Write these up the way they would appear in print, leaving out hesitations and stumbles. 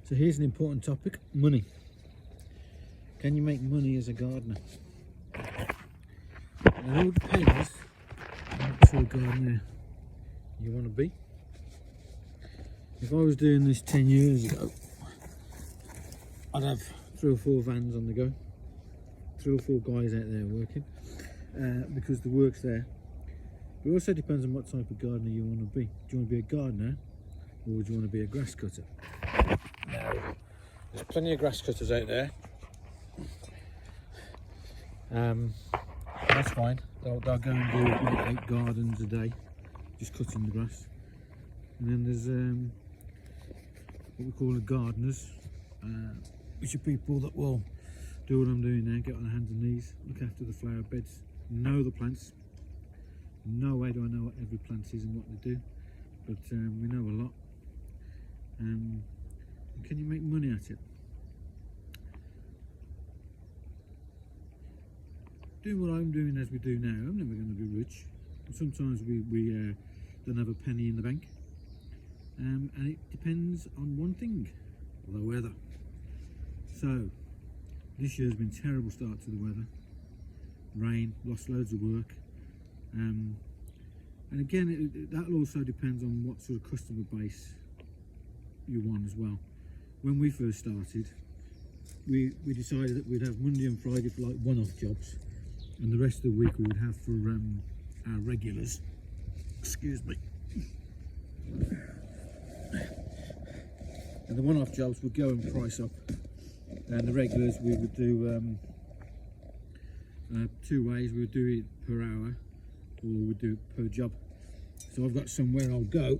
So here's an important topic: money. Can you make money as a gardener? It all depends on what sort of gardener you want to be. If I was doing this 10 years ago, I'd have 3 or 4 vans on the go, 3 or 4 guys out there working, because the work's there. But it also depends on what type of gardener you want to be. Do you want to be a gardener, or do you want to be a grass cutter? Now, there's plenty of grass cutters out there. That's fine. They'll go and do 8 gardens a day, just cutting the grass. And then there's what we call gardeners, which are people that will do what I'm doing now, get on their hands and knees, look after the flower beds, know the plants. No way do I know what every plant is and what they do, but we know a lot. Can you make money at it? Doing what I'm doing as we do now, I'm never going to be rich. Sometimes we don't have a penny in the bank, and it depends on one thing: the weather. So this year's been a terrible start to the weather. Rain, lost loads of work, and again that also depends on what sort of customer base you want as well. When we first started, we decided that we'd have Monday and Friday for like one-off jobs, and the rest of the week we would have for our regulars. Excuse me. And the one-off jobs would go and price up, and the regulars we would do 2 ways. We would do it per hour, or we would do it per job. So I've got somewhere I'll go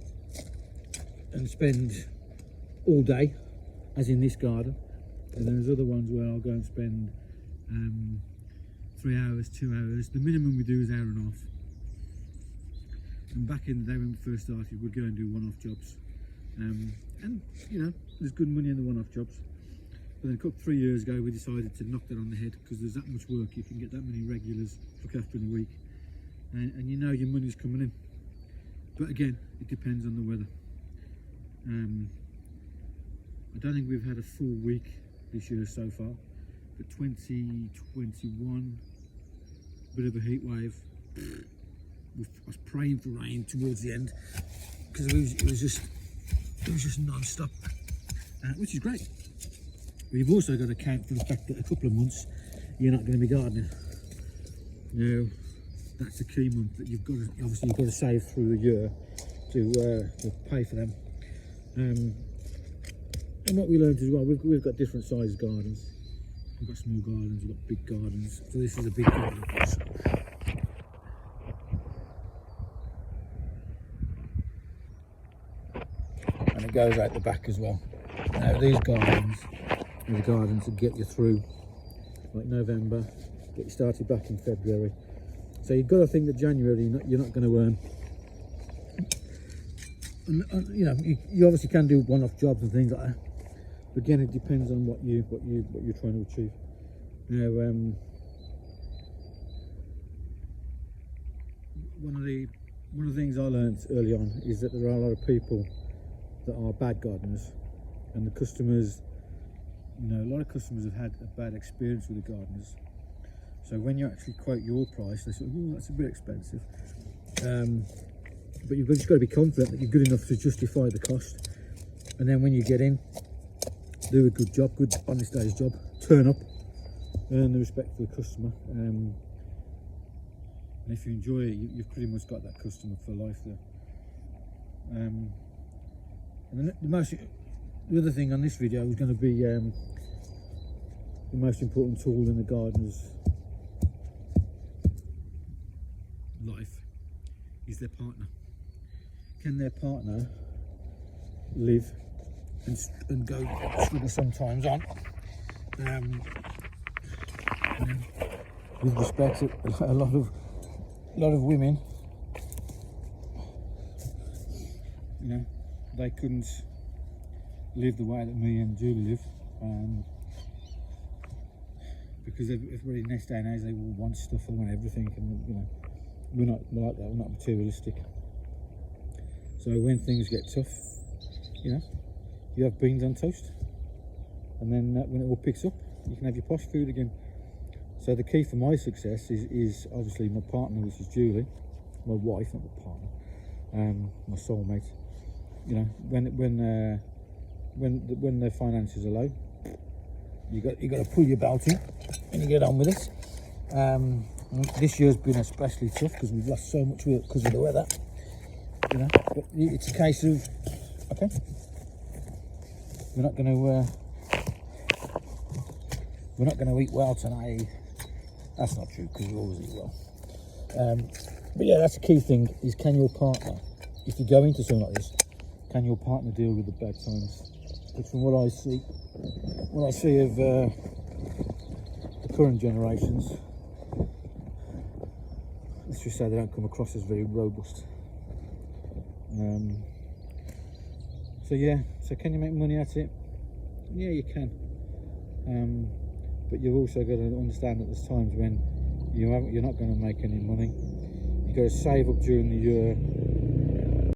and spend all day, as in this garden, and then there's other ones where I'll go and spend 3 hours, 2 hours. The minimum we do is 1.5 hours. And back in the day when we first started, we'd go and do one-off jobs, and you know, there's good money in the one-off jobs. But then 3 years ago we decided to knock that on the head, because there's that much work. You can get that many regulars to look after in a week, and you know your money's coming in. But again, it depends on the weather. I don't think we've had a full week this year so far, but 2021, bit of a heat wave. I was praying for rain towards the end, because it was just non-stop, which is great. But you've also got to account for the fact that a couple of months you're not going to be gardening. Now, that's a key month that you've got to save through the year to pay for them. And what we learned as well, we've got different sized gardens. We've got small gardens, we've got big gardens. So this is a big garden for us. And it goes out the back as well. Now these gardens are the gardens that get you through like November, get you started back in February. So you've got to think that January you're not going to earn. And you know, you obviously can do one-off jobs and things like that. But again, it depends on what you're trying to achieve. Now, one of the things I learned early on is that there are a lot of people that are bad gardeners, and the customers, you know, a lot of customers have had a bad experience with the gardeners. So when you actually quote your price, they say, "Oh, that's a bit expensive." But you've just got to be confident that you're good enough to justify the cost. And then when you get in, do a good job, good honest day's job, turn up, earn the respect for the customer. And if you enjoy it, you've pretty much got that customer for life there. And the other thing on this video is going to be the most important tool in the gardener's life is their partner. Can their partner live and go struggle sometimes on? With respect to a lot of women, you know, they couldn't live the way that me and Julie live, because everybody in this day and age, they all want stuff, they want everything, and you know, we're not like that. We're not materialistic. So when things get tough, you know, you have beans on toast. and then when it all picks up, you can have your posh food again. So the key for my success is obviously my partner, which is Julie, my wife, not my partner, my soulmate. You know, when the finances are low, you got to pull your belt in and you get on with it. This year's been especially tough because we've lost so much work because of the weather. You know, but it's a case of, okay, we're not going to eat well tonight. That's not true because we always eat well. But yeah, that's the key thing: is can your partner, if you go into something like this, can your partner deal with the bad times? Because from what I see of the current generations, let's just say they don't come across as very robust. So yeah, so can you make money at it? Yeah, you can. But you've also got to understand that there's times when you're not going to make any money. You've got to save up during the year